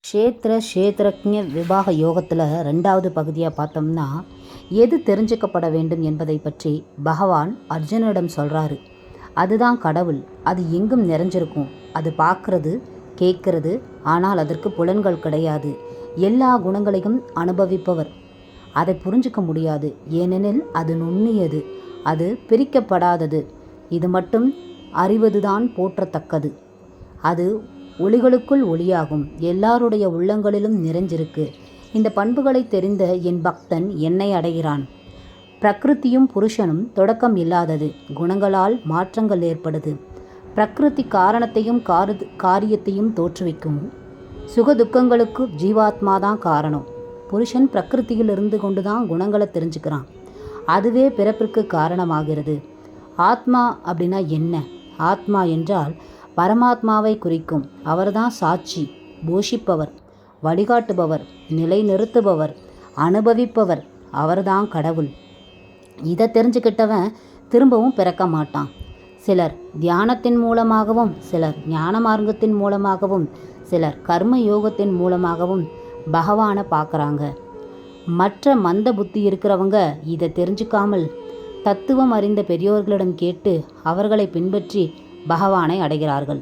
க்ஷேத்ரஜ்ஞ விபாக யோகத்தில் 2வது பகுதியாக பார்த்தோம்னா, எது தெரிஞ்சுக்கப்பட வேண்டும் என்பதை பற்றி பகவான் அர்ஜுனனிடம் சொல்கிறாரு. அதுதான் கடவுள். அது எங்கும் நிறைஞ்சிருக்கும். அது பார்க்கறது, கேட்கறது, ஆனால் அதற்கு புலன்கள் கிடையாது. எல்லா குணங்களையும் அனுபவிப்பவர். அதை புரிஞ்சிக்க முடியாது, ஏனெனில் அது நுண்ணியது, அது பிரிக்கப்படாதது. இது மட்டும் அறிவதுதான் போற்றத்தக்கது. அது ஒளிகளுக்குள் ஒளியாகும். எல்லாருடைய உள்ளங்களிலும் நிறைஞ்சிருக்கு. இந்த பண்புகளை தெரிந்த என் பக்தன் என்னை அடைகிறான். பிரகிருதியும் புருஷனும் தொடக்கம் இல்லாதது. குணங்களால் மாற்றங்கள் ஏற்படுது. பிரகிருதி காரணத்தையும் காரியத்தையும் தோற்றுவிக்கும். சுகதுக்கங்களுக்கு ஜீவாத்மா தான் காரணம். புருஷன் பிரகிருதியில் இருந்து கொண்டு தான் குணங்களை தெரிஞ்சுக்கிறான். அதுவே பிறப்பிற்கு காரணமாகிறது. ஆத்மா அப்படின்னா என்ன? ஆத்மா என்றால் பரமாத்மாவை குறிக்கும். அவர்தான் சாட்சி, போஷிப்பவர், வழிகாட்டுபவர், நிலைநிறுத்துபவர், அனுபவிப்பவர். அவர்தான் கடவுள். இதை தெரிஞ்சுக்கிட்டவன் திரும்பவும் பிறக்க மாட்டான். சிலர் தியானத்தின் மூலமாகவும், சிலர் ஞான மார்க்கத்தின் மூலமாகவும், சிலர் கர்ம யோகத்தின் மூலமாகவும் பகவானை பார்க்குறாங்க. மற்ற மந்த புத்தி இருக்கிறவங்க இதை தெரிஞ்சுக்காமல் தத்துவம் அறிந்த பெரியோர்களிடம் கேட்டு அவர்களை பின்பற்றி பகவானை அடைகிறார்கள்.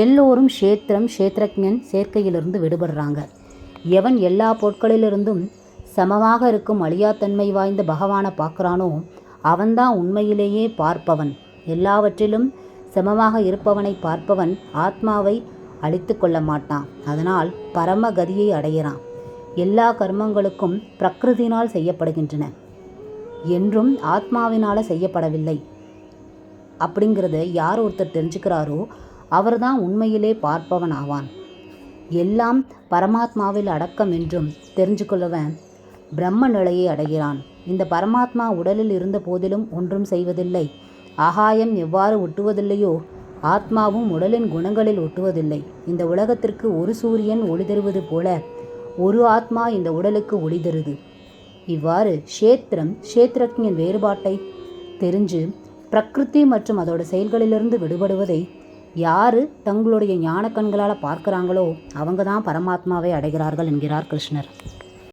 எல்லோரும் க்ஷேத்ரஜ்ஞன் சேர்க்கையிலிருந்து விடுபடுறாங்க. எவன் எல்லா பொருட்களிலிருந்தும் சமமாக இருக்கும் அழியாத்தன்மை வாய்ந்த பகவானை பார்க்குறானோ அவன்தான் உண்மையிலேயே பார்ப்பவன். எல்லாவற்றிலும் சமமாக இருப்பவனை பார்ப்பவன் ஆத்மாவை அழித்து கொள்ள மாட்டான். அதனால் பரமகதியை அடைகிறான். எல்லா கர்மங்களுக்கும் பிரகிருதினால் செய்யப்படுகின்றன, என்றும் ஆத்மாவினால் செய்யப்படவில்லை. அப்படிங்கிறத யார் ஒருத்தர் தெரிஞ்சுக்கிறாரோ அவர்தான் உண்மையிலே பார்ப்பவன் ஆவான். எல்லாம் பரமாத்மாவில் அடக்கம் என்றும் தெரிஞ்சுக்கொள்ளவன் பிரம்ம நிலையை அடைகிறான். இந்த பரமாத்மா உடலில் இருந்த போதிலும் ஒன்றும் செய்வதில்லை. ஆகாயம் எவ்வாறு ஒட்டுவதில்லையோ ஆத்மாவும் உடலின் குணங்களில் ஒட்டுவதில்லை. இந்த உலகத்திற்கு ஒரு சூரியன் ஒளி தருவது போல ஒரு ஆத்மா இந்த உடலுக்கு ஒளி தருது. இவ்வாறு க்ஷேத்ரஜ்ஞன் வேறுபாட்டை தெரிஞ்சு பிரகிருதி மற்றும் அதோட செயல்களிலிருந்து விடுபடுவதை யாரு தங்களுடைய ஞான கண்களால் பார்க்குறாங்களோ அவங்க தான் பரமாத்மாவை அடைகிறார்கள் என்கிறார் கிருஷ்ணர்.